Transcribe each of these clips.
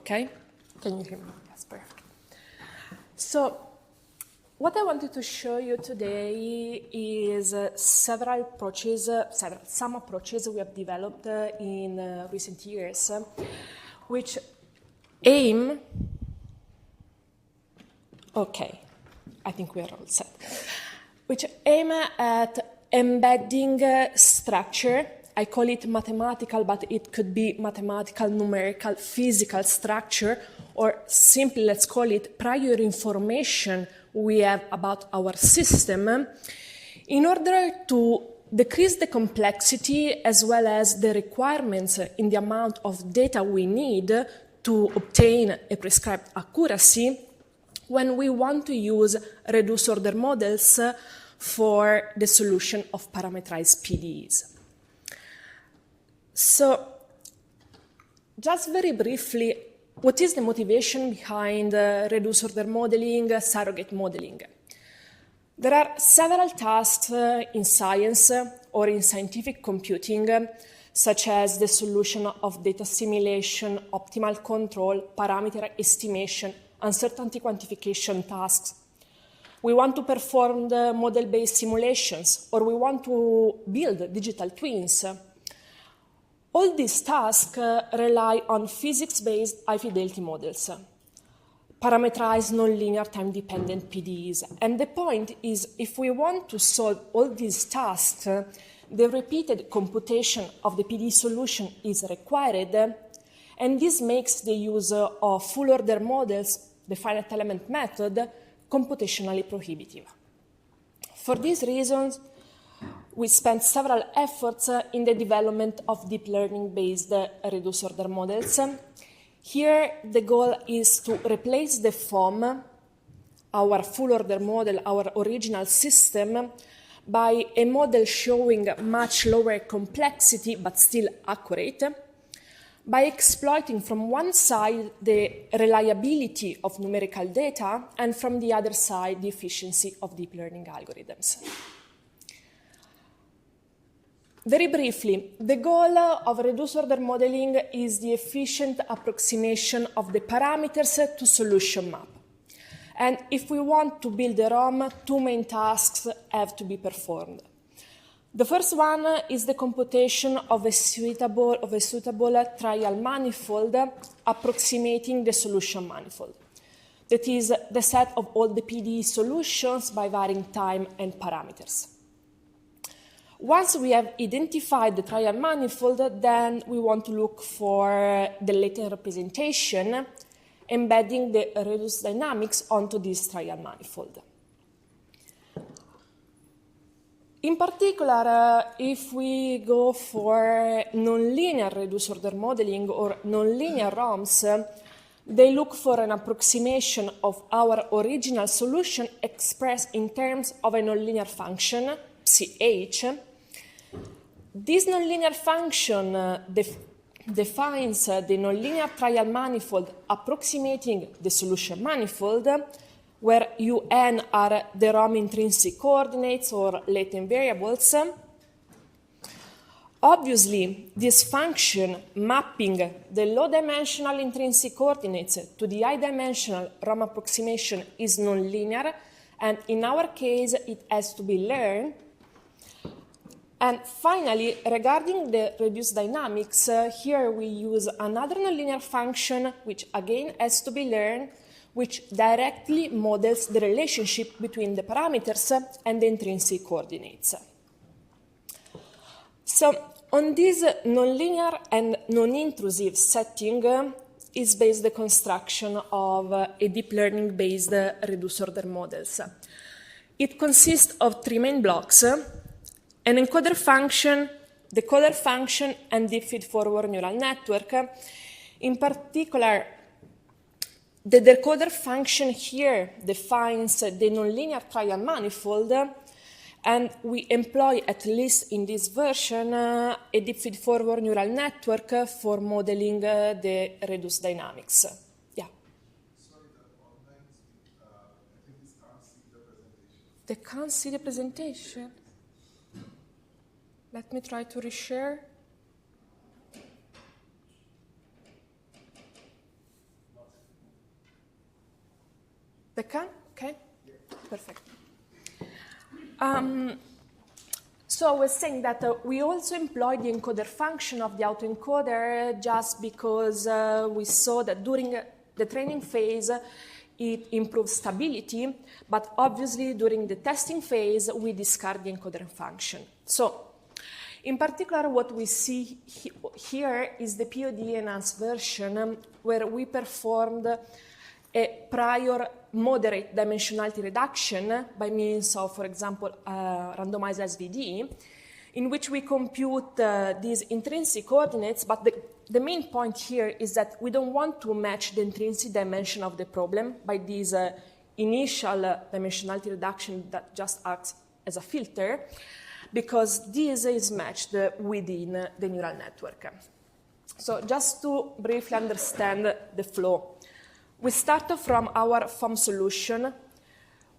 okay? Can you hear me? Yes, perfect. So what I wanted to show you today is some approaches we have developed in recent years, which aim, okay, I think we are all set, which aim at embedding structure. I call it mathematical, but it could be mathematical, numerical, physical structure, or simply let's call it prior information we have about our system, in order to decrease the complexity as well as the requirements in the amount of data we need to obtain a prescribed accuracy when we want to use reduced order models for the solution of parametrized PDEs. So, just very briefly, what is the motivation behind reduced order modeling, surrogate modeling? There are several tasks in science or in scientific computing, such as the solution of data assimilation, optimal control, parameter estimation, uncertainty quantification tasks. We want to perform the model-based simulations, or we want to build digital twins. All these tasks rely on physics-based high-fidelity models, parametrized nonlinear time-dependent PDEs. And the point is, if we want to solve all these tasks, the repeated computation of the PDE solution is required, and this makes the use of full-order models, the finite element method, computationally prohibitive. For these reasons, we spent several efforts in the development of deep learning-based reduced order models. Here, the goal is to replace the FOM, our full-order model, our original system, by a model showing much lower complexity but still accurate, by exploiting from one side the reliability of numerical data and from the other side the efficiency of deep learning algorithms. Very briefly, the goal of reduced order modeling is the efficient approximation of the parameters to solution map. And if we want to build a ROM, two main tasks have to be performed. The first one is the computation of a suitable trial manifold approximating the solution manifold. That is the set of all the PDE solutions by varying time and parameters. Once we have identified the trial manifold, then we want to look for the latent representation, embedding the reduced dynamics onto this trial manifold. In particular, if we go for nonlinear reduced order modeling or nonlinear ROMs, they look for an approximation of our original solution expressed in terms of a nonlinear function, CH. This nonlinear function defines the nonlinear trial manifold approximating the solution manifold, where UN are the ROM intrinsic coordinates or latent variables. Obviously, this function mapping the low-dimensional intrinsic coordinates to the high-dimensional ROM approximation is nonlinear, and in our case, it has to be learned. And finally, regarding the reduced dynamics, here we use another nonlinear function, which again has to be learned, which directly models the relationship between the parameters and the intrinsic coordinates. So, on this nonlinear and non-intrusive setting is based the construction of a deep learning-based reduced order models. It consists of three main blocks: an encoder function, decoder function, and deep feed-forward neural network. In particular, the decoder function here defines the nonlinear trial manifold, and we employ, at least in this version, a deep feed-forward neural network for modeling the reduced dynamics. Yeah? Sorry, the online, I think this can't see the presentation. They can't see the presentation? Let me try to reshare. They can? Okay, perfect. So I was saying that we also employed the encoder function of the autoencoder just because we saw that during the training phase it improves stability, but obviously during the testing phase we discard the encoder function. So in particular what we see here is the POD enhanced version where we performed a prior moderate dimensionality reduction by means of, for example, randomized SVD, in which we compute these intrinsic coordinates, but the main point here is that we don't want to match the intrinsic dimension of the problem by this initial dimensionality reduction that just acts as a filter, because this is matched within the neural network. So just to briefly understand the flow. We start from our FOM solution,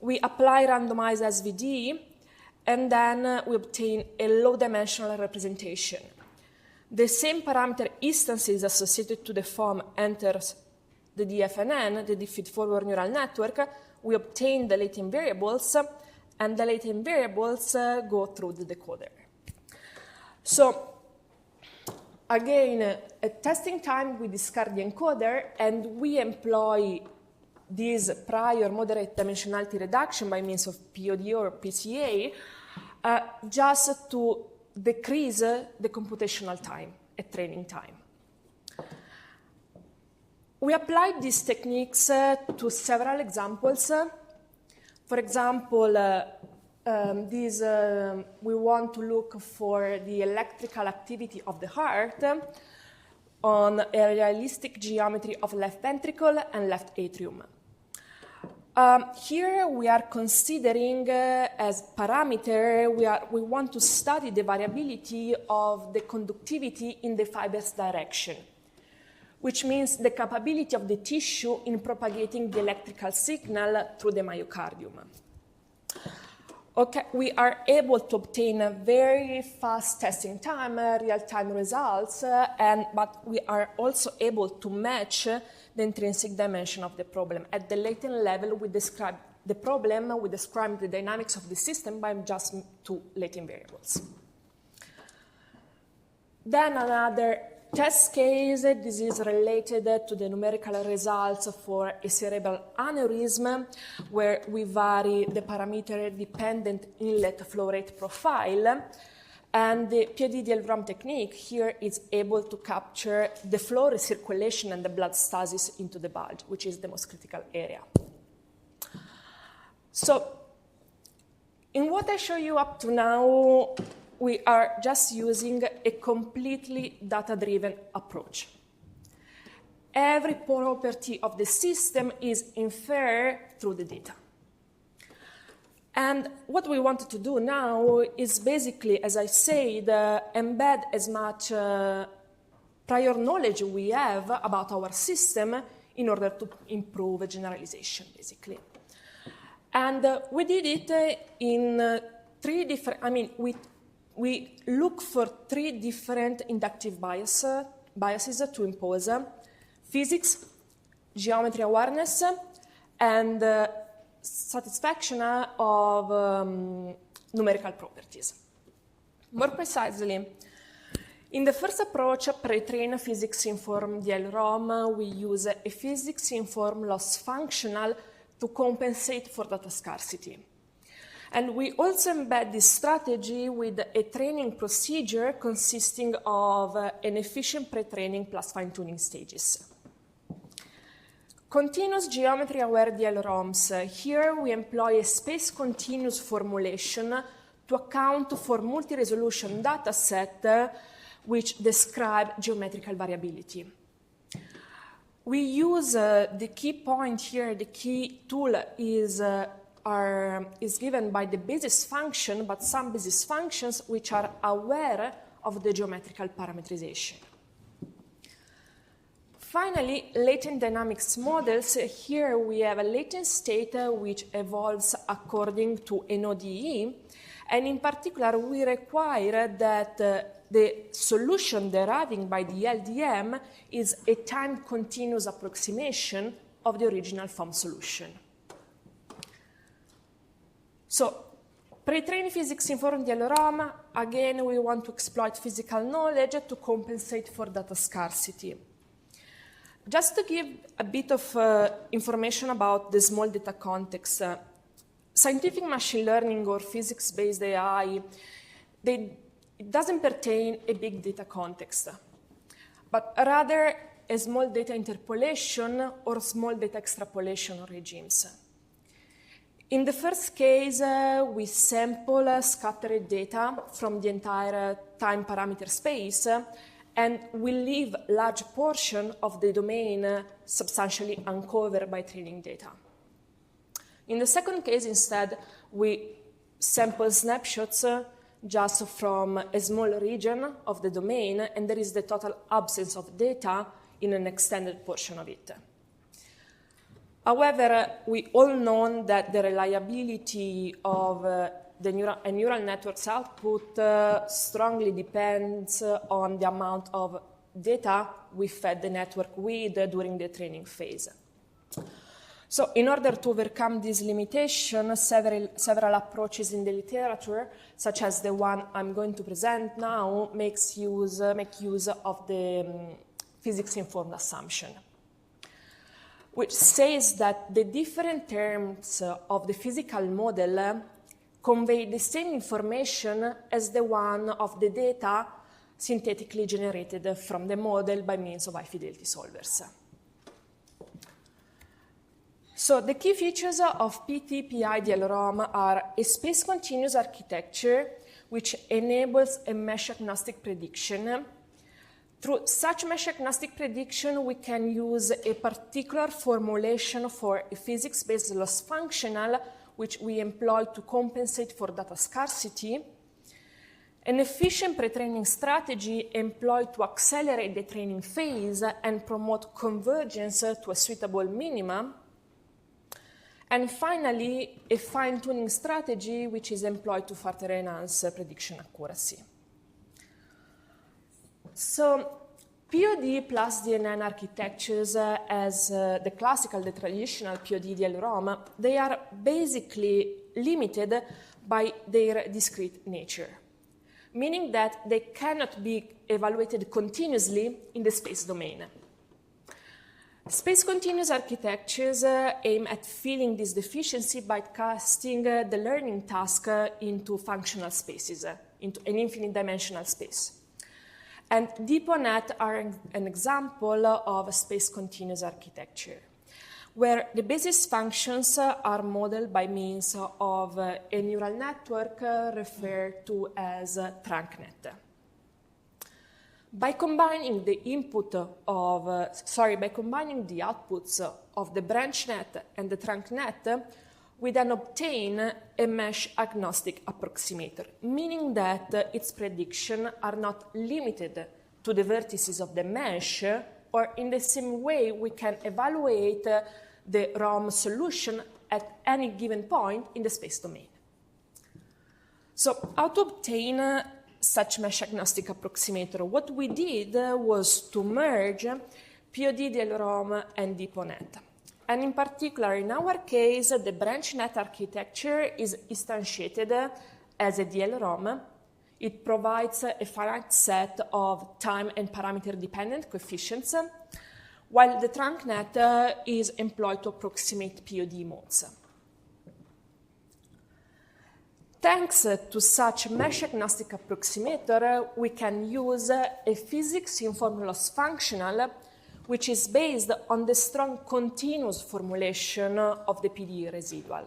we apply randomized SVD, and then we obtain a low-dimensional representation. The same parameter instances associated to the FOM enters the DFNN, the feed-forward neural network. We obtain the latent variables, and the latent variables go through the decoder. So, again, at testing time, we discard the encoder, and we employ this prior moderate dimensionality reduction by means of POD or PCA just to decrease the computational time at training time. We applied these techniques to several examples. For example, we want to look for the electrical activity of the heart on a realistic geometry of left ventricle and left atrium. Here we are considering as parameter, we want to study the variability of the conductivity in the fiber's direction, which means the capability of the tissue in propagating the electrical signal through the myocardium. Okay, we are able to obtain a very fast testing time, real-time results, but we are also able to match the intrinsic dimension of the problem. At the latent level, we describe the problem, we describe the dynamics of the system by just two latent variables. Then another test case, this is related to the numerical results for a cerebral aneurysm, where we vary the parameter-dependent inlet flow rate profile. And the PDEs technique here is able to capture the flow recirculation and the blood stasis into the bulge, which is the most critical area. So, in what I show you up to now, we are just using a completely data-driven approach. Every property of the system is inferred through the data. And what we wanted to do now is basically, as I said, embed as much prior knowledge we have about our system in order to improve generalization, basically. And we did it in three different, we look for three different inductive biases to impose: physics, geometry awareness, and satisfaction of numerical properties. More precisely, in the first approach, pre-trained physics-informed DL-ROM, we use a physics-informed loss functional to compensate for data scarcity. And we also embed this strategy with a training procedure consisting of an efficient pre-training plus fine-tuning stages. Continuous geometry-aware DL-ROMs. Here we employ a space-continuous formulation to account for multi-resolution data set which describe geometrical variability. We use the key point here, the key tool is given by the basis function, but some basis functions which are aware of the geometrical parametrization. Finally, latent dynamics models. Here we have a latent state which evolves according to an ODE, and in particular we require that the solution deriving by the LDM is a time-continuous approximation of the original FOM solution. So, pre-trained physics-informed DLROM, again, we want to exploit physical knowledge to compensate for data scarcity. Just to give a bit of information about the small data context, scientific machine learning or physics-based AI, it doesn't pertain a big data context, but rather a small data interpolation or small data extrapolation regimes. In the first case, we sample scattered data from the entire time parameter space, and we leave a large portion of the domain substantially uncovered by training data. In the second case, instead, we sample snapshots just from a small region of the domain, and there is the total absence of data in an extended portion of it. However, we all know that the reliability of a neural network's output strongly depends on the amount of data we fed the network with during the training phase. So in order to overcome this limitation, several approaches in the literature, such as the one I'm going to present now, make use of the physics-informed assumption, which says that the different terms of the physical model convey the same information as the one of the data synthetically generated from the model by means of high-fidelity solvers. So the key features of PT-PI DLROM are a space-continuous architecture which enables a mesh-agnostic prediction. Through such mesh-agnostic prediction, we can use a particular formulation for a physics-based loss functional, which we employ to compensate for data scarcity, an efficient pre-training strategy employed to accelerate the training phase and promote convergence to a suitable minimum, and finally, a fine-tuning strategy which is employed to further enhance prediction accuracy. So, POD plus DNN architectures as the traditional POD DLROM, they are basically limited by their discrete nature, meaning that they cannot be evaluated continuously in the space domain. Space-continuous architectures aim at filling this deficiency by casting the learning task into functional spaces, into an infinite dimensional space. And DeepONet are an example of a space-continuous architecture, where the basis functions are modeled by means of a neural network referred to as trunknet. By combining the outputs of the branchnet and the trunknet, we then obtain a mesh-agnostic approximator, meaning that its predictions are not limited to the vertices of the mesh, or in the same way we can evaluate the ROM solution at any given point in the space domain. So how to obtain such mesh-agnostic approximator? What we did was to merge POD DLROM and DeepONet. And in particular, in our case, the branchnet architecture is instantiated as a DLROM. It provides a finite set of time and parameter-dependent coefficients, while the trunknet is employed to approximate POD modes. Thanks to such mesh-agnostic approximator, we can use a physics-informed loss functional which is based on the strong continuous formulation of the PDE residual.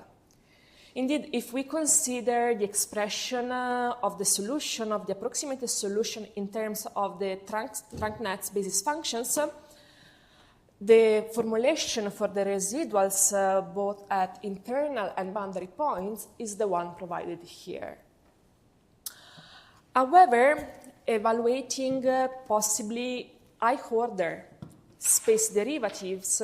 Indeed, if we consider the expression of the solution, of the approximated solution in terms of the trunknet's basis functions, the formulation for the residuals, both at internal and boundary points, is the one provided here. However, evaluating possibly high-order space derivatives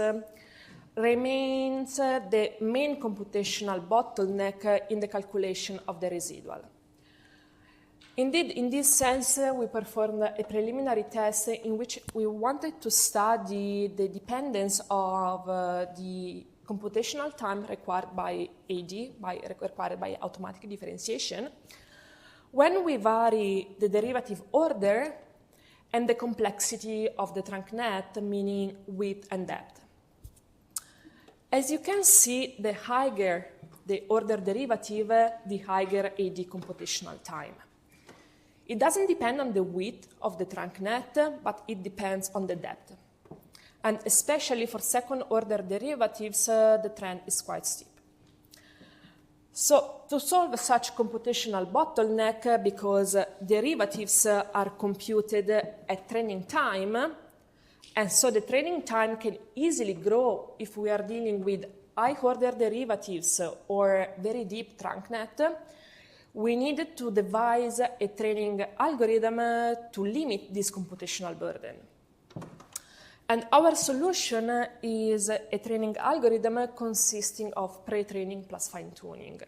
remains the main computational bottleneck in the calculation of the residual. Indeed, in this sense, we performed a preliminary test in which we wanted to study the dependence of the computational time required by AD, required by automatic differentiation, when we vary the derivative order and the complexity of the trunk net, meaning width and depth. As you can see, the higher the order derivative, the higher AD computational time. It doesn't depend on the width of the trunk net, but it depends on the depth. And especially for second order derivatives, the trend is quite steep. So to solve such computational bottleneck, because derivatives are computed at training time, and so the training time can easily grow if we are dealing with high-order derivatives or very deep trunk net, we needed to devise a training algorithm to limit this computational burden. And our solution is a training algorithm consisting of pre-training plus fine-tuning.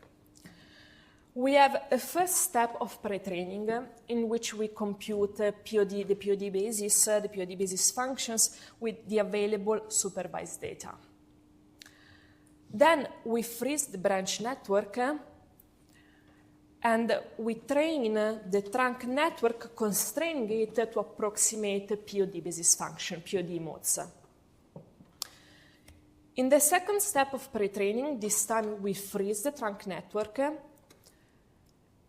We have a first step of pre-training in which we compute the POD basis functions with the available supervised data. Then we freeze the branch network and we train the trunk network, constraining it to approximate POD basis function, POD modes. In the second step of pre-training, this time we freeze the trunk network,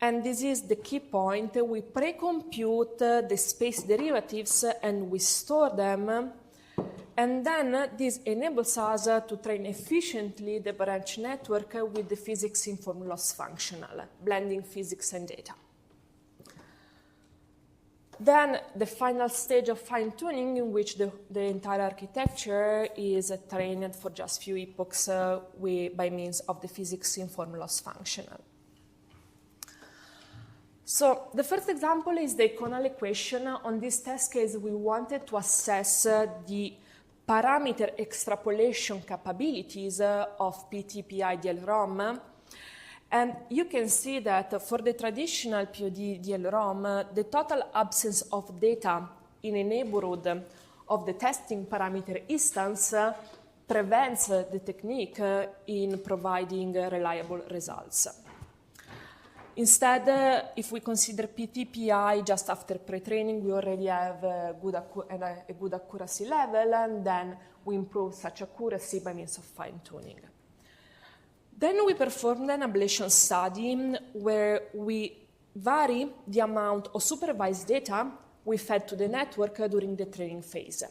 and this is the key point. We pre-compute the space derivatives and we store them, and then this enables us to train efficiently the branch network with the physics-informed loss functional, blending physics and data. Then the final stage of fine-tuning, in which the entire architecture is trained for just few epochs by means of the physics-informed loss functional. So the first example is the Conal equation. On this test case, we wanted to assess the parameter extrapolation capabilities of PT-PI DL-ROM. And you can see that for the traditional POD DL-ROM, the total absence of data in a neighborhood of the testing parameter instance prevents the technique in providing reliable results. Instead, if we consider PT-PI just after pre-training, we already have a good accuracy level, and then we improve such accuracy by means of fine-tuning. Then we performed an ablation study where we vary the amount of supervised data we fed to the network during the training phase.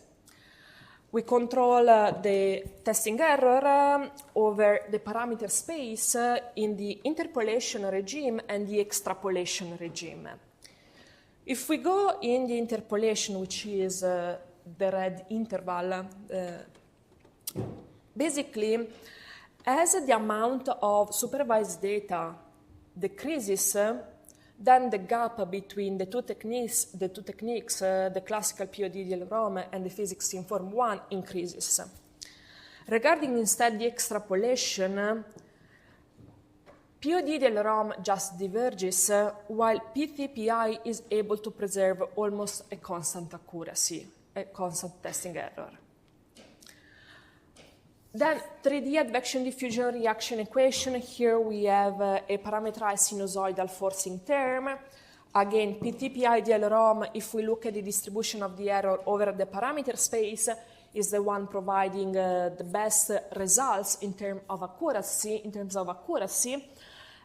We control the testing error over the parameter space in the interpolation regime and the extrapolation regime. If we go in the interpolation, which is the red interval, basically, as the amount of supervised data decreases, then the gap between the two techniques, the classical POD DL-ROM and the physics-informed one, increases. Regarding instead the extrapolation, POD DL-ROM just diverges, while PT-PI is able to preserve almost a constant accuracy, a constant testing error. Then 3D advection diffusion reaction equation. Here we have a parametrized sinusoidal forcing term. Again, PT-PI DL-ROM, if we look at the distribution of the error over the parameter space, is the one providing the best results in terms of accuracy.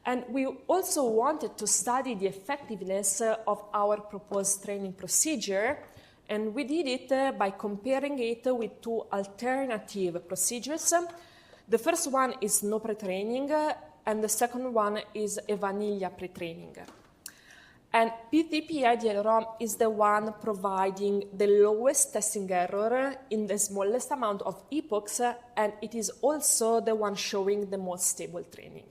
And we also wanted to study the effectiveness of our proposed training procedure. And we did it by comparing it with two alternative procedures. The first one is no pre-training, and the second one is a vanilla pre-training. And PT-PI DL-ROM is the one providing the lowest testing error in the smallest amount of epochs, and it is also the one showing the most stable training.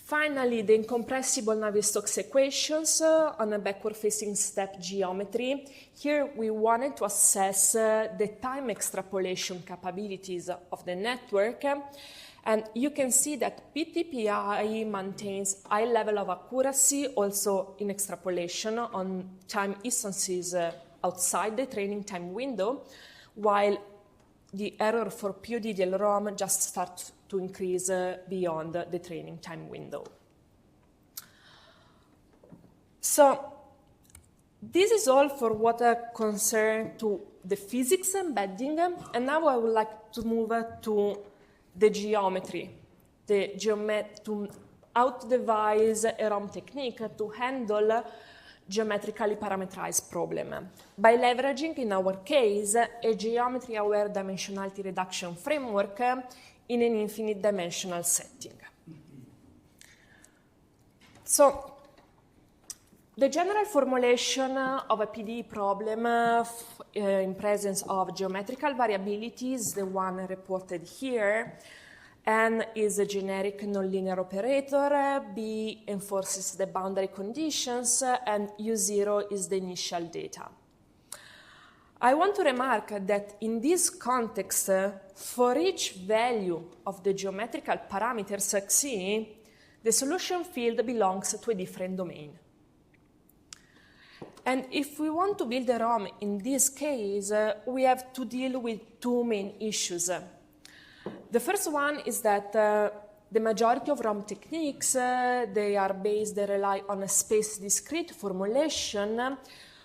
Finally, the incompressible Navier-Stokes equations on a backward-facing step geometry. Here, we wanted to assess the time extrapolation capabilities of the network. And you can see that PT-PI maintains high level of accuracy also in extrapolation on time instances outside the training time window, while the error for POD del ROM just starts to increase beyond the training time window. So this is all for what concerns to the physics embedding, and now I would like to move to the geometry, to how to devise a ROM technique to handle geometrically parametrized problem by leveraging, in our case, a geometry-aware dimensionality reduction framework in an infinite dimensional setting. So, the general formulation of a PDE problem in presence of geometrical variability is the one reported here. N is a generic nonlinear operator, B enforces the boundary conditions, and U0 is the initial data. I want to remark that in this context, for each value of the geometrical parameters Xi, the solution field belongs to a different domain. And if we want to build a ROM in this case, we have to deal with two main issues. The first one is that the majority of ROM techniques, they rely on a space-discrete formulation,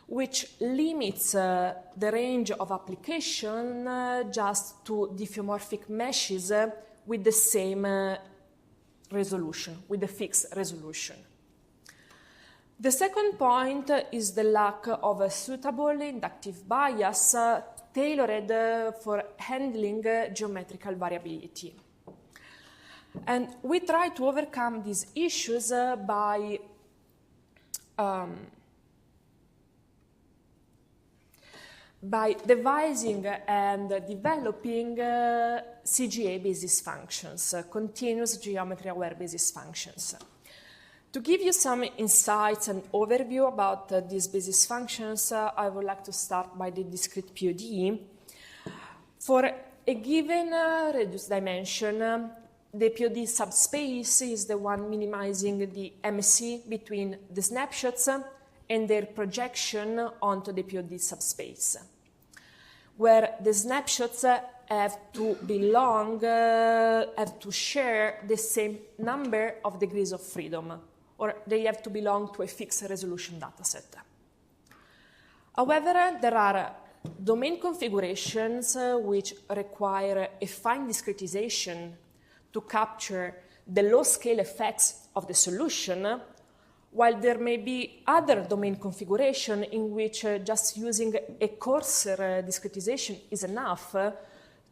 which limits the range of application just to diffeomorphic meshes with the same resolution, with the fixed resolution. The second point is the lack of a suitable inductive bias tailored for handling geometrical variability. And we try to overcome these issues by devising and developing CGA basis functions, continuous geometry-aware basis functions. To give you some insights and overview about these basis functions, I would like to start by the discrete POD. For a given reduced dimension, the POD subspace is the one minimizing the MSE between the snapshots and their projection onto the POD subspace, where the snapshots have to share the same number of degrees of freedom, or they have to belong to a fixed resolution dataset. However, there are domain configurations which require a fine discretization to capture the low-scale effects of the solution, while there may be other domain configuration in which just using a coarser discretization is enough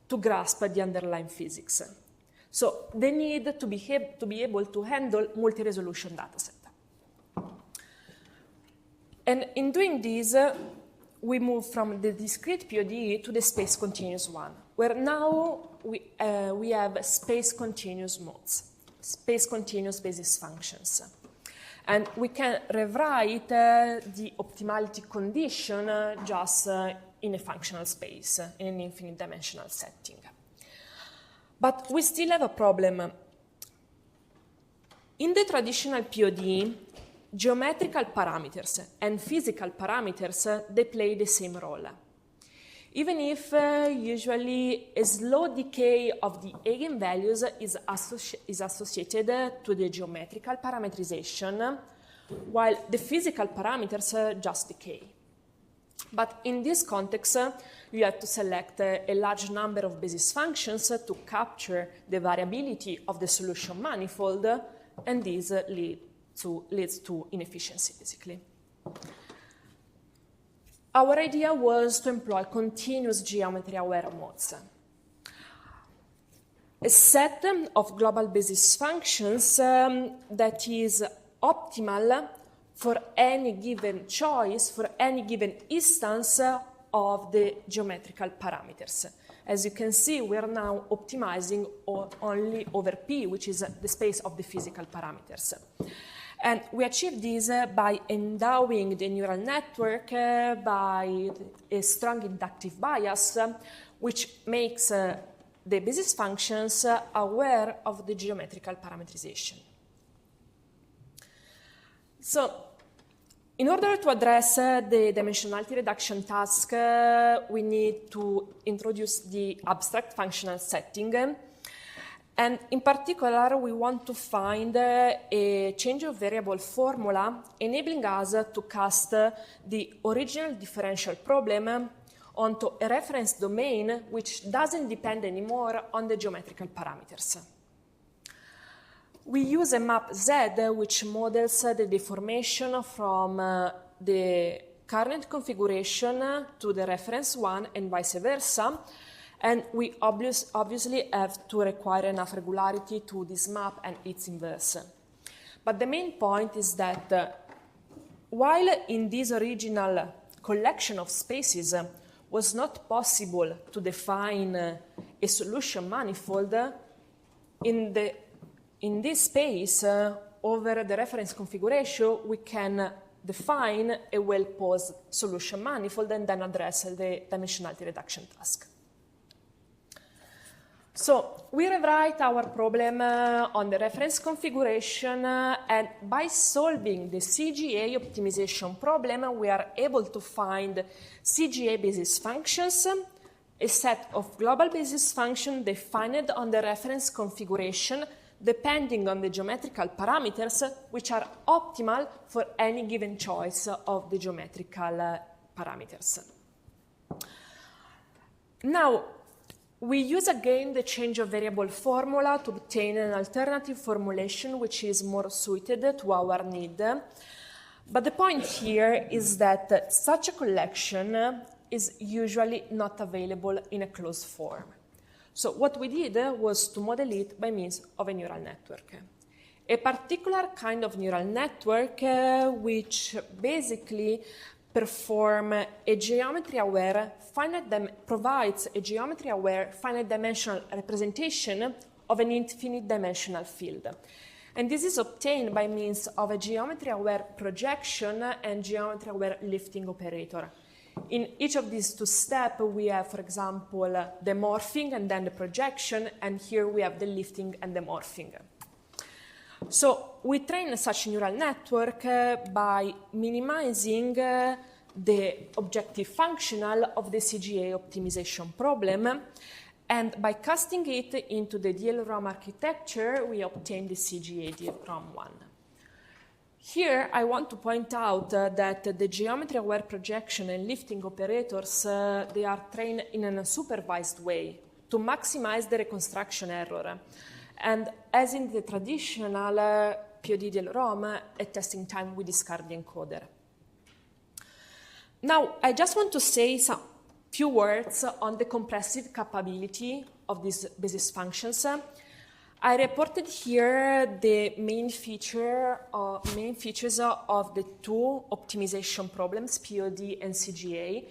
to grasp the underlying physics. So they need to be able to handle multi-resolution dataset. And in doing this, we move from the discrete POD to the space continuous one, where now we have space continuous modes, space continuous basis functions. And we can rewrite the optimality condition just in a functional space, in an infinite dimensional setting. But we still have a problem. In the traditional POD, geometrical parameters and physical parameters, they play the same role. Even if usually a slow decay of the eigenvalues is associated to the geometrical parametrization, while the physical parameters just decay. But in this context, you have to select a large number of basis functions to capture the variability of the solution manifold, and this leads to inefficiency, basically. Our idea was to employ continuous geometry-aware modes. A set of global basis functions that is optimal for any given choice, for any given instance of the geometrical parameters. As you can see, we are now optimizing only over P, which is the space of the physical parameters. And we achieve this by endowing the neural network by a strong inductive bias, which makes the basis functions aware of the geometrical parametrization. So In order to address the dimensionality reduction task, we need to introduce the abstract functional setting. And in particular, we want to find a change of variable formula enabling us to cast the original differential problem onto a reference domain which doesn't depend anymore on the geometrical parameters. We use a map Z which models the deformation from the current configuration to the reference one and vice versa. And we obviously have to require enough regularity to this map and its inverse. But the main point is that while in this original collection of spaces was not possible to define a solution manifold, in this space over the reference configuration, we can define a well-posed solution manifold and then address the dimensionality reduction task. So we rewrite our problem on the reference configuration, and by solving the CGA optimization problem, we are able to find CGA basis functions, a set of global basis functions defined on the reference configuration depending on the geometrical parameters which are optimal for any given choice of the geometrical parameters. Now, we use again the change of variable formula to obtain an alternative formulation which is more suited to our need. But the point here is that such a collection is usually not available in a closed form. So what we did was to model it by means of a neural network. A particular kind of neural network which basically provides a geometry-aware finite dimensional representation of an infinite dimensional field. And this is obtained by means of a geometry-aware projection and geometry-aware lifting operator. In each of these two steps, we have, for example, the morphing and then the projection, and here we have the lifting and the morphing. So we train such a neural network by minimizing the objective functional of the CGA optimization problem, and by casting it into the DL-ROM architecture, we obtain the CGA DL-ROM1. Here, I want to point out that the geometry-aware projection and lifting operators, they are trained in an unsupervised way to maximize the reconstruction error. And as in the traditional POD DL-ROM, at testing time, we discard the encoder. Now, I just want to say some few words on the compressive capability of these basis functions. I reported here the main features of the two optimization problems, POD and CGA.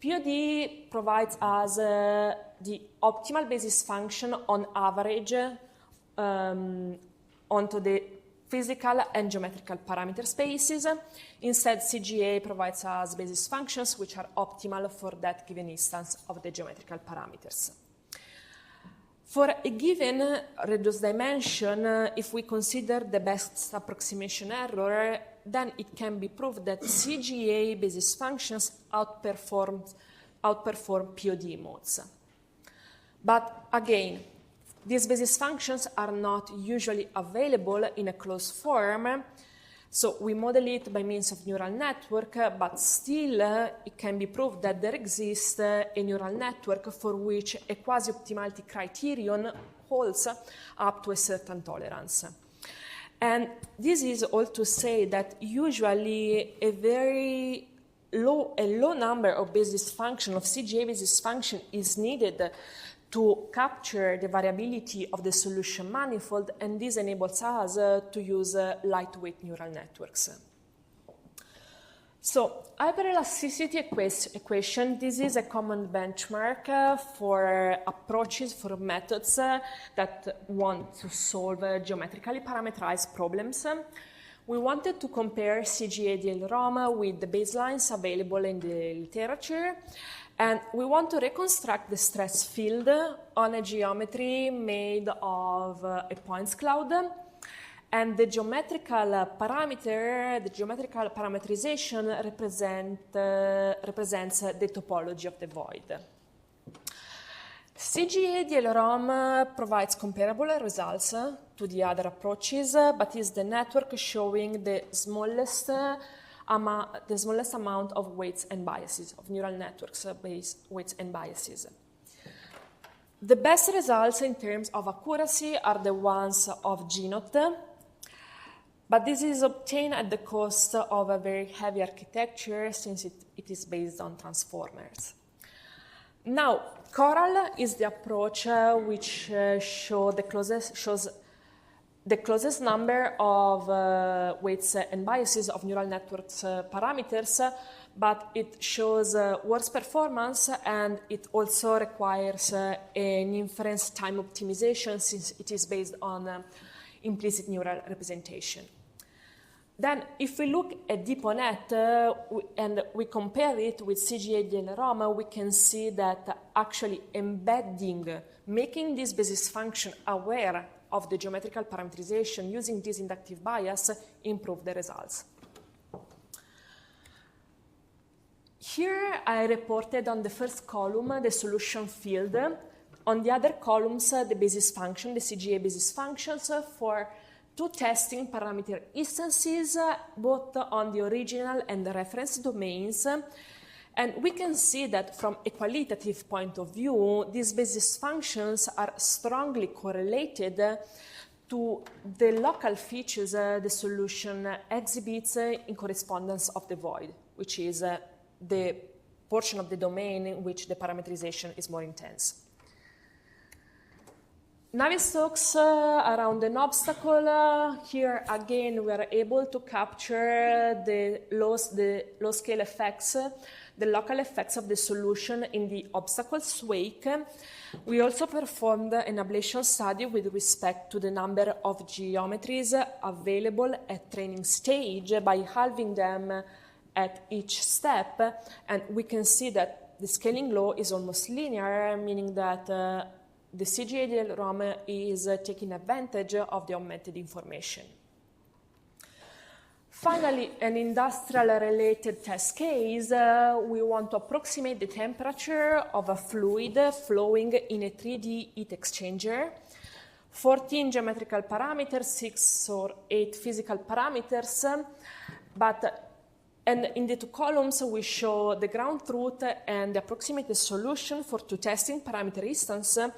POD provides us the optimal basis function on average onto the physical and geometrical parameter spaces. Instead, CGA provides us basis functions which are optimal for that given instance of the geometrical parameters. For a given reduced dimension, if we consider the best approximation error, then it can be proved that CGA basis functions outperform POD modes. But again, these basis functions are not usually available in a closed form, so we model it by means of neural network, but still it can be proved that there exists a neural network for which a quasi-optimality criterion holds up to a certain tolerance. And this is all to say that usually a low number of basis function, of CGA basis function is needed to capture the variability of the solution manifold, and this enables us to use lightweight neural networks. So, hyperelasticity equation, this is a common benchmark for approaches, for methods that want to solve geometrically parametrized problems. We wanted to compare CGA DL-ROM with the baselines available in the literature, and we want to reconstruct the stress field on a geometry made of a points cloud. And the geometrical parameter, the geometrical parameterization represents the topology of the void. CGA-DLROM provides comparable results to the other approaches, but is the network showing the smallest amount of weights and biases, of neural networks based weights and biases. The best results in terms of accuracy are the ones of GNOT, but this is obtained at the cost of a very heavy architecture since it is based on transformers. Now, Coral is the approach which shows the closest number of weights and biases of neural networks parameters, but it shows worse performance, and it also requires an inference time optimization since it is based on implicit neural representation. Then, if we look at DeepONet and we compare it with CGA-DLROM, we can see that actually embedding, making this basis function aware of the geometrical parameterization using this inductive bias improve the results. Here I reported on the first column the solution field. On the other columns, the basis function, the CGA basis functions for two testing parameter instances, both on the original and the reference domains. And we can see that from a qualitative point of view, these basis functions are strongly correlated to the local features the solution exhibits in correspondence of the void, which is the portion of the domain in which the parameterization is more intense. Navier-Stokes around an obstacle. Here again we are able to capture the low-scale effects, the local effects of the solution in the obstacle's wake. We also performed an ablation study with respect to the number of geometries available at training stage by halving them at each step, and we can see that the scaling law is almost linear, meaning that the CGA-DLROM is taking advantage of the augmented information. Finally, an industrial-related test case, we want to approximate the temperature of a fluid flowing in a 3D heat exchanger. 14 geometrical parameters, 6 or 8 physical parameters, and in the two columns, we show the ground truth and the approximated solution for two testing parameter instances.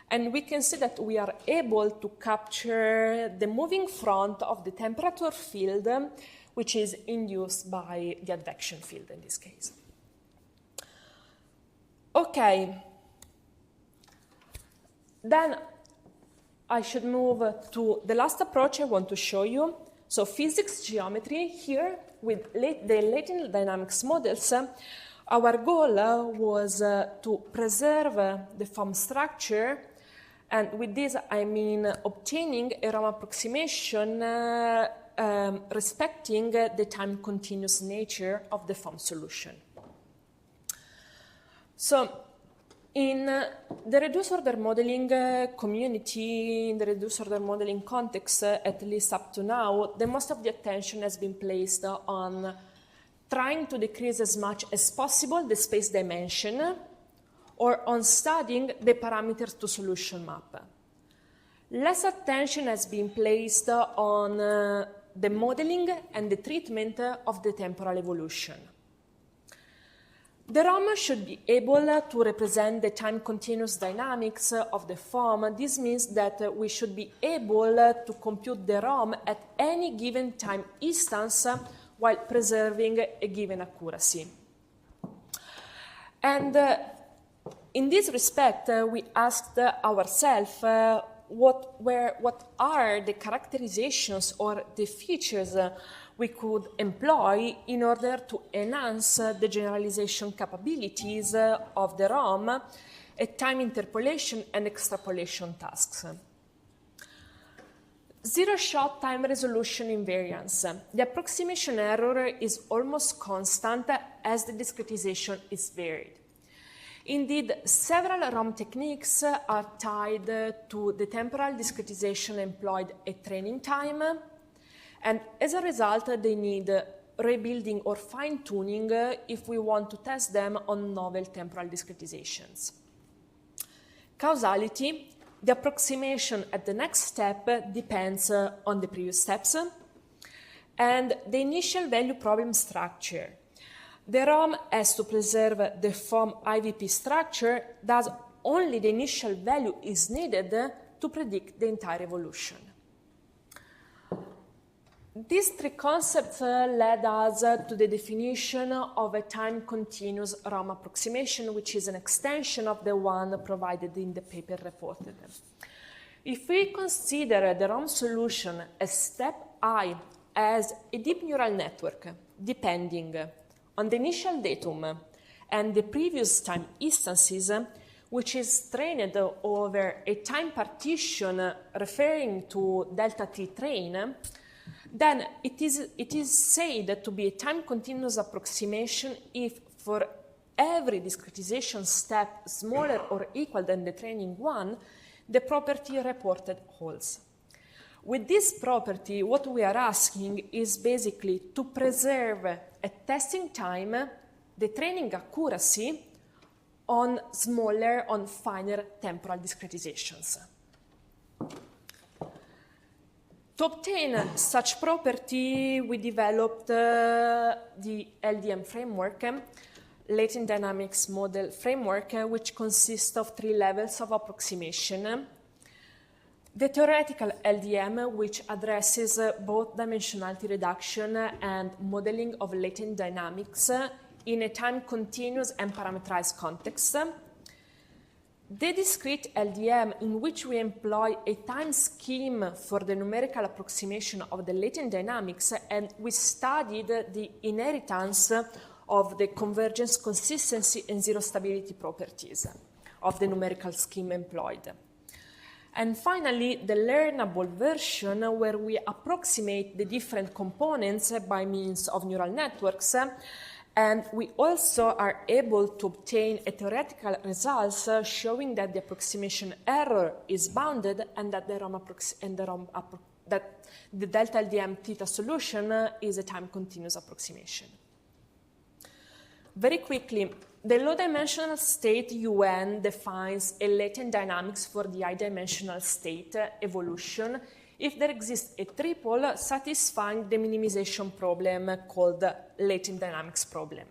And we can see that we are able to capture the moving front of the temperature field, which is induced by the advection field in this case. Okay. Then I should move to the last approach I want to show you. So physics geometry here with the latent dynamics models. Our goal was to preserve the FOM structure, and with this I mean obtaining a ROM approximation respecting the time continuous nature of the FOM solution. So in the reduced order modeling community, in the reduced order modeling context, at least up to now, the most of the attention has been placed on trying to decrease as much as possible the space dimension or on studying the parameter to solution map. Less attention has been placed on the modeling and the treatment of the temporal evolution. The ROM should be able to represent the time continuous dynamics of the FOM. This means that we should be able to compute the ROM at any given time instance while preserving a given accuracy. And in this respect, we asked ourselves what are the characterizations or the features we could employ in order to enhance the generalization capabilities of the ROM at time interpolation and extrapolation tasks. Zero-shot time resolution invariance. The approximation error is almost constant as the discretization is varied. Indeed, several ROM techniques are tied to the temporal discretization employed at training time, and as a result, they need rebuilding or fine-tuning if we want to test them on novel temporal discretizations. Causality, the approximation at the next step depends on the previous steps, and the initial value problem structure. The ROM has to preserve the FOM IVP structure, thus only the initial value is needed to predict the entire evolution. These three concepts led us to the definition of a time-continuous ROM approximation, which is an extension of the one provided in the paper reported. If we consider the ROM solution as step I as a deep neural network, depending on the initial datum and the previous time instances, which is trained over a time partition referring to delta t train, then it is said to be a time-continuous approximation if for every discretization step smaller or equal than the training one, the property reported holds. With this property, what we are asking is basically to preserve at testing time the training accuracy on smaller, on finer temporal discretizations. To obtain such property, we developed the LDM framework, latent dynamics model framework, which consists of 3 levels of approximation. The theoretical LDM, which addresses both dimensionality reduction and modeling of latent dynamics in a time-continuous and parametrized context. The discrete LDM, in which we employ a time scheme for the numerical approximation of the latent dynamics, and we studied the inheritance of the convergence, consistency, and zero stability properties of the numerical scheme employed. And finally, the learnable version, where we approximate the different components by means of neural networks, and we also are able to obtain a theoretical results showing that the approximation error is bounded and that the delta LDM theta solution is a time-continuous approximation. Very quickly, the low-dimensional state UN defines a latent dynamics for the high-dimensional state evolution if there exists a triple satisfying the minimization problem called latent dynamics problem.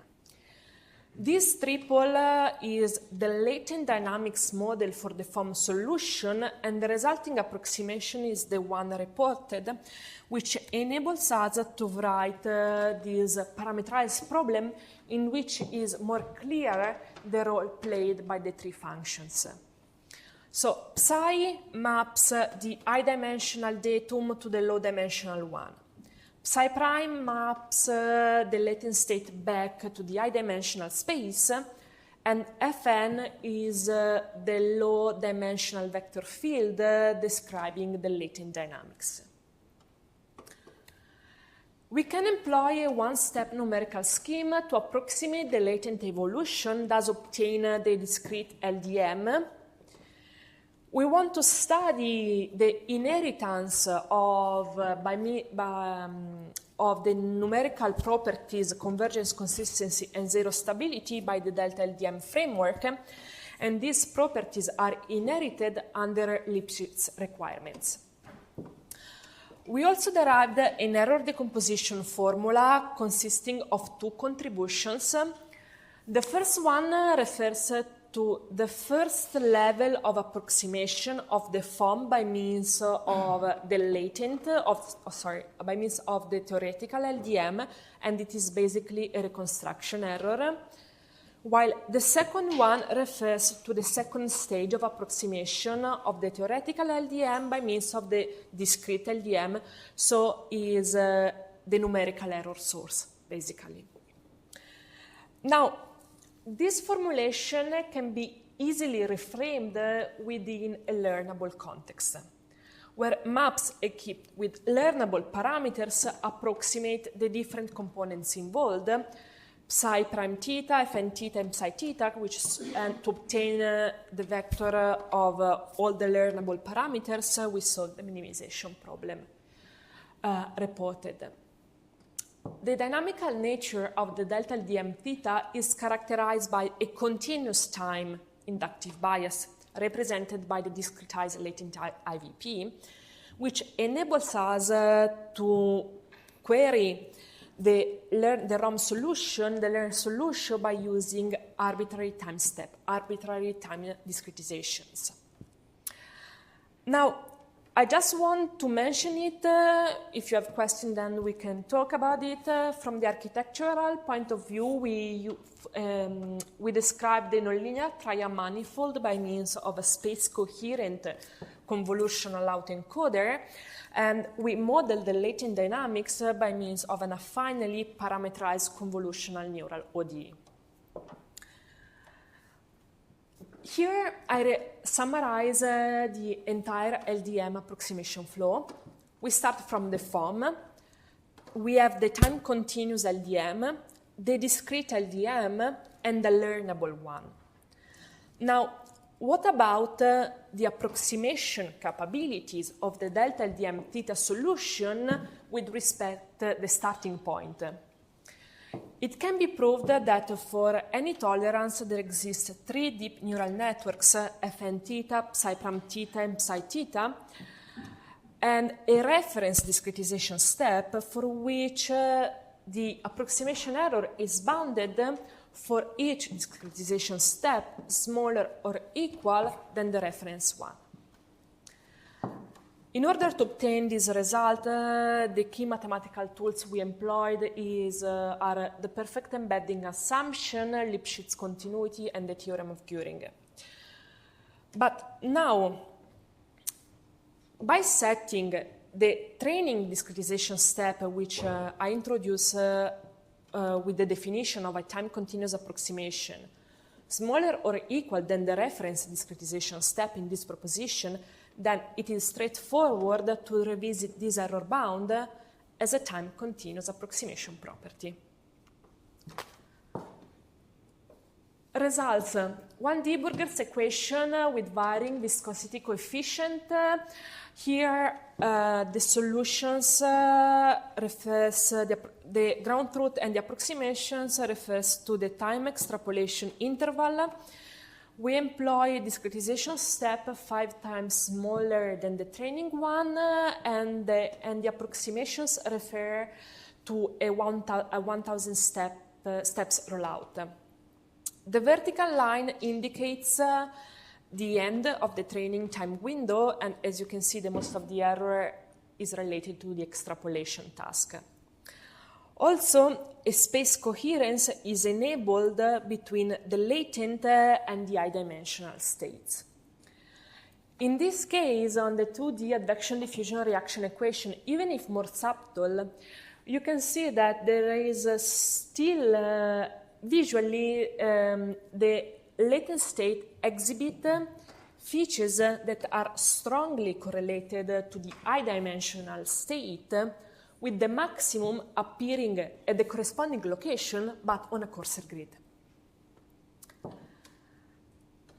This triple is the latent dynamics model for the FOM solution, and the resulting approximation is the one reported, which enables us to write this parametrized problem in which is more clear the role played by the 3 functions. So psi maps the high-dimensional datum to the low-dimensional one. Psi prime maps the latent state back to the high-dimensional space, and Fn is the low-dimensional vector field describing the latent dynamics. We can employ a one-step numerical scheme to approximate the latent evolution, thus obtain the discrete LDM. We want to study the inheritance of the numerical properties, convergence, consistency, and zero stability by the delta LDM framework, and these properties are inherited under Lipschitz requirements. We also derived an error decomposition formula consisting of 2 contributions. The first one refers to the first level of approximation of the FOM by means of the by means of the theoretical LDM, and it is basically a reconstruction error. While the second one refers to the second stage of approximation of the theoretical LDM by means of the discrete LDM, so is the numerical error source, basically. Now, this formulation can be easily reframed within a learnable context, where maps equipped with learnable parameters approximate the different components involved. psi prime theta, fn theta, and psi theta, which is to obtain the vector of all the learnable parameters, we solve the minimization problem reported. The dynamical nature of the delta LDM theta is characterized by a continuous time inductive bias, represented by the discretized latent IVP, which enables us to query the ROM solution, the learned solution, by using arbitrary time discretizations. Now, I just want to mention it. If you have questions, then we can talk about it. From the architectural point of view, we describe the nonlinear trial manifold by means of a space-coherent convolutional autoencoder, and we model the latent dynamics by means of an affinely parametrized convolutional neural ODE. Here I summarize the entire LDM approximation flow. We start from the FOM. We have the time continuous LDM, the discrete LDM, and the learnable one. Now, what about the approximation capabilities of the delta LDM theta solution with respect to the starting point? It can be proved that for any tolerance there exist 3 deep neural networks, fn theta, psi prime theta, and psi theta, and a reference discretization step for which the approximation error is bounded for each discretization step smaller or equal than the reference one. In order to obtain this result, the key mathematical tools we employed are the perfect embedding assumption, Lipschitz continuity, and the theorem of Turing. But now, by setting the training discretization step, which I introduced with the definition of a time continuous approximation, smaller or equal than the reference discretization step in this proposition, then it is straightforward to revisit this error bound as a time continuous approximation property. Results. 1D Burger's equation with varying viscosity coefficient. Here, the solutions refers the ground truth, and the approximations refers to the time extrapolation interval. We employ a discretization step 5 times smaller than the training one, and the approximations refer to a 1,000 steps rollout. The vertical line indicates the end of the training time window, and as you can see, the most of the error is related to the extrapolation task. Also, a space coherence is enabled between the latent and the high-dimensional states. In this case, on the 2D advection diffusion reaction equation, even if more subtle, you can see that there is still visually the latent state exhibit features that are strongly correlated to the high-dimensional state, with the maximum appearing at the corresponding location, but on a coarser grid.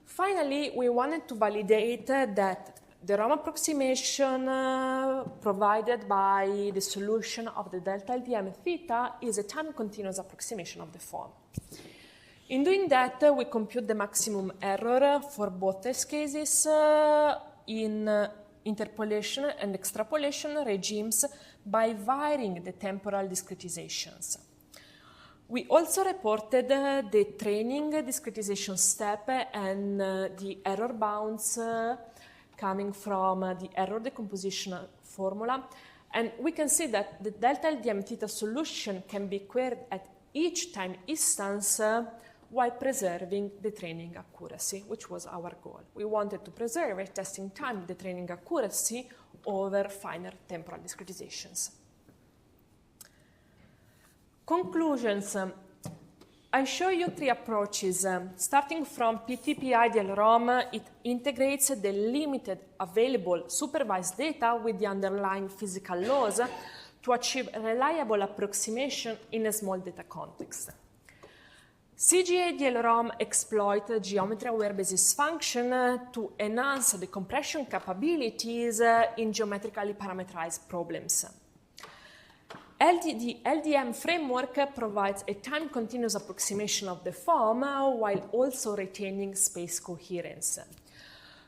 Finally, we wanted to validate that the ROM approximation provided by the solution of the delta LDM theta is a time continuous approximation of the FOM. In doing that, we compute the maximum error for both test cases in interpolation and extrapolation regimes by varying the temporal discretizations. We also reported the training discretization step and the error bounds coming from the error decomposition formula, and we can see that the delta LDM theta solution can be queried at each time instance while preserving the training accuracy, which was our goal. We wanted to preserve at testing time the training accuracy over finer temporal discretizations. Conclusions. I show you 3 approaches. Starting from PTP ideal ROM, it integrates the limited available supervised data with the underlying physical laws to achieve reliable approximation in a small data context. CGA-DLROM exploit geometry-aware basis function to enhance the compression capabilities in geometrically parametrized problems. The LDM framework provides a time-continuous approximation of the FOM while also retaining space coherence.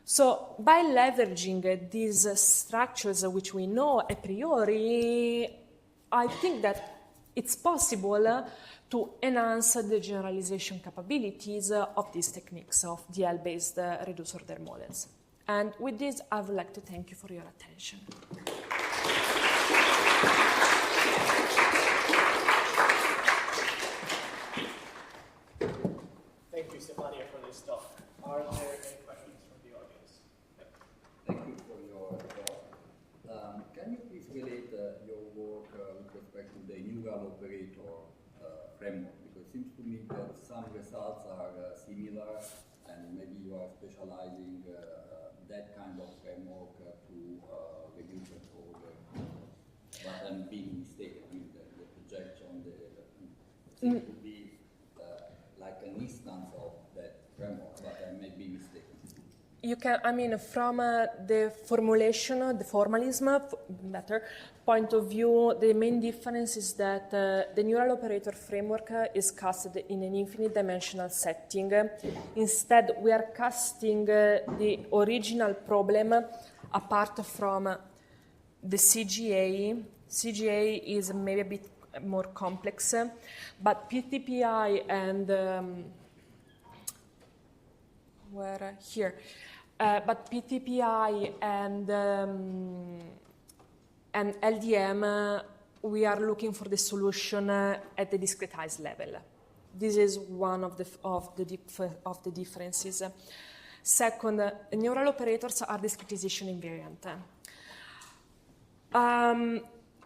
So by leveraging these structures which we know a priori, I think that it's possible to enhance the generalization capabilities of these techniques of DL-based reduced order models. And with this, I would like to thank you for your attention. Thank you, Stefania, for this talk. Are there any questions from the audience? Yep. Thank you for your talk. Can you please relate your work with respect to the neural operator framework? Because it seems to me that some results are similar, and maybe you are specializing that kind of framework to reduce the order. But I'm being mistaken. I mean, the projection seems to be like an instance of that framework, but I may be mistaken. You can, I mean, from the formulation, the formalism, better point of view, the main difference is that the neural operator framework is casted in an infinite dimensional setting. Instead, we are casting the original problem apart from the CGA. CGA is maybe a bit more complex, but PTPI and but PTPI and LDM, we are looking for the solution at the discretized level. This is one of the differences. Second, neural operators are discretization invariant.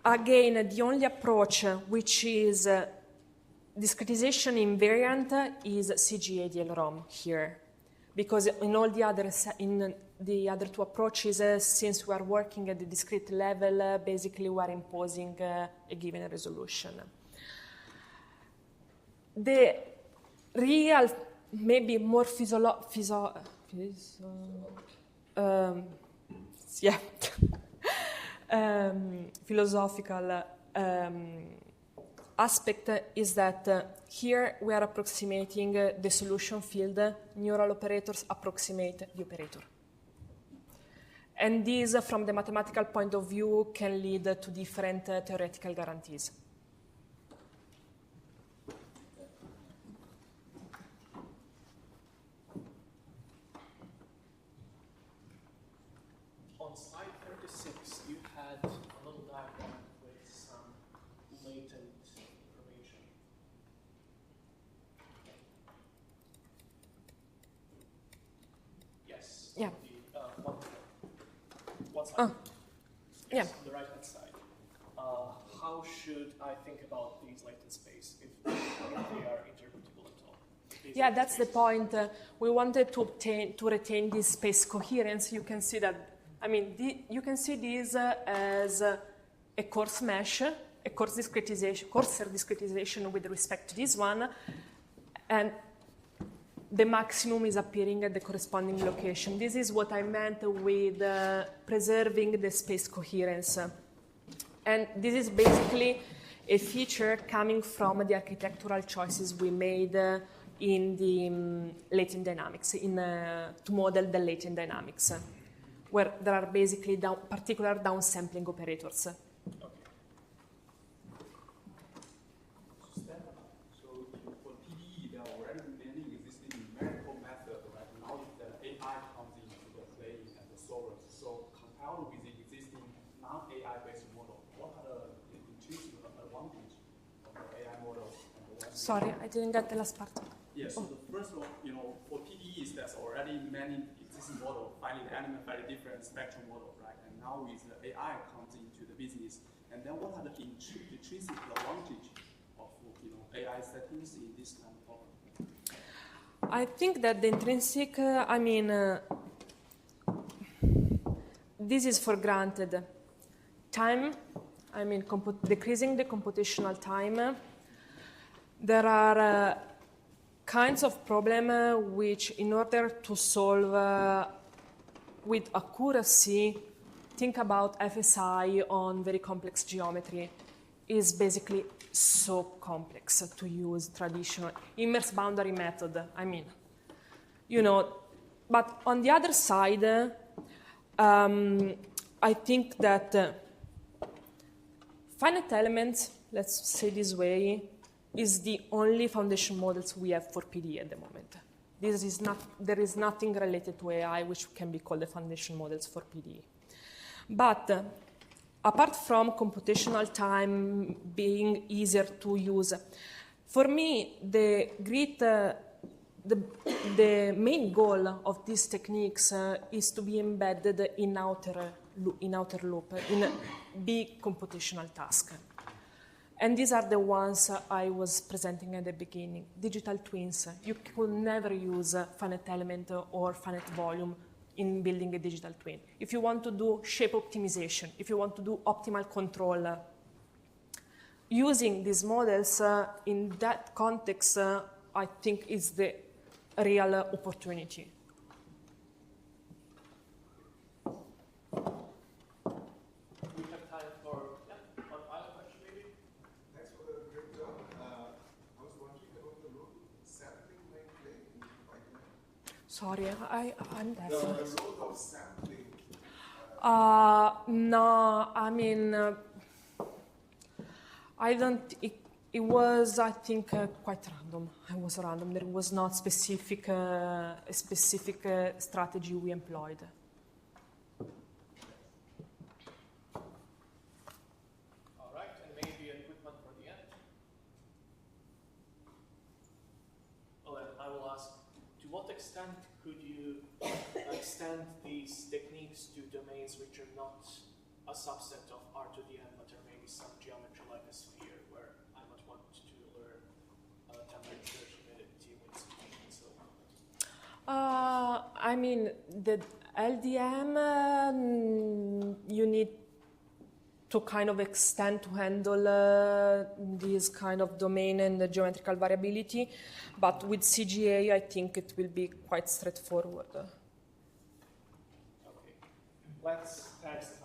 Again, the only approach which is discretization invariant is CGA-DLROM here. Because in all the other two approaches, since we are working at the discrete level, basically we are imposing a given resolution. The real, maybe more philosophical aspect is that here we are approximating the solution field. Neural operators approximate the operator. And this, from the mathematical point of view, can lead to different theoretical guarantees. On slide 36, you had a little diagram with some latent information. Yes. Yeah. One slide. Yeah. Yes, on the right-hand side. How should I think about these latent space if they are interpretable at all? Yeah, that's the point. We wanted to retain this space coherence. You can see that. I mean, you can see this as a coarse mesh, a coarser discretization with respect to this one, and the maximum is appearing at the corresponding location. This is what I meant with preserving the space coherence. And this is basically a feature coming from the architectural choices we made in the latent dynamics, to model the latent dynamics, where there are basically particular downsampling operators. So for PDE, there are already many existing numerical methods right now that AI comes into the play and the solvers. So compared with the existing non-AI-based model, what are the intrinsic advantages of the AI model? Sorry, I didn't get the last part. Yes, so the first one, for PDEs, there's already many existing models, finding the element, very different spectrum model, right? And now with the AI comes into the business, and then what are the intrinsic advantage of AI settings in this kind of problem? I think that the intrinsic, this is for granted. Time, decreasing the computational time. There are kinds of problem which, in order to solve with accuracy, think about FSI on very complex geometry is basically so complex to use traditional inverse boundary method. I mean, you know, but on the other side, I think that finite elements, let's say this way, is the only foundation models we have for PDE at the moment. There is nothing related to AI which can be called the foundation models for PDE. But apart from computational time being easier to use, for me, the main goal of these techniques is to be embedded in outer loop, in a big computational task. And these are the ones I was presenting at the beginning. Digital twins. You could never use finite element or finite volume in building a digital twin. If you want to do shape optimization, if you want to do optimal control, using these models in that context, I think is the real opportunity. We have time for one final question, maybe. Thanks for the great job. I was wondering about the role sampling might play in pipeline. Sorry, I'm deaf. The role of sampling. No, I mean, I don't. It was, I think, quite random. It was random. There was not a specific strategy we employed. All right, and maybe a quick one for the end. Well, then I will ask, to what extent could you extend these techniques to domains which are not a subset of R to the n, but are maybe some geometry like a sphere, where I might want to learn temperature, humidity, wind speed, and so on? I mean, the LDM, you need to kind of extend to handle this kind of domain and the geometrical variability. But with CGA, I think it will be quite straightforward. Okay. Let's thanks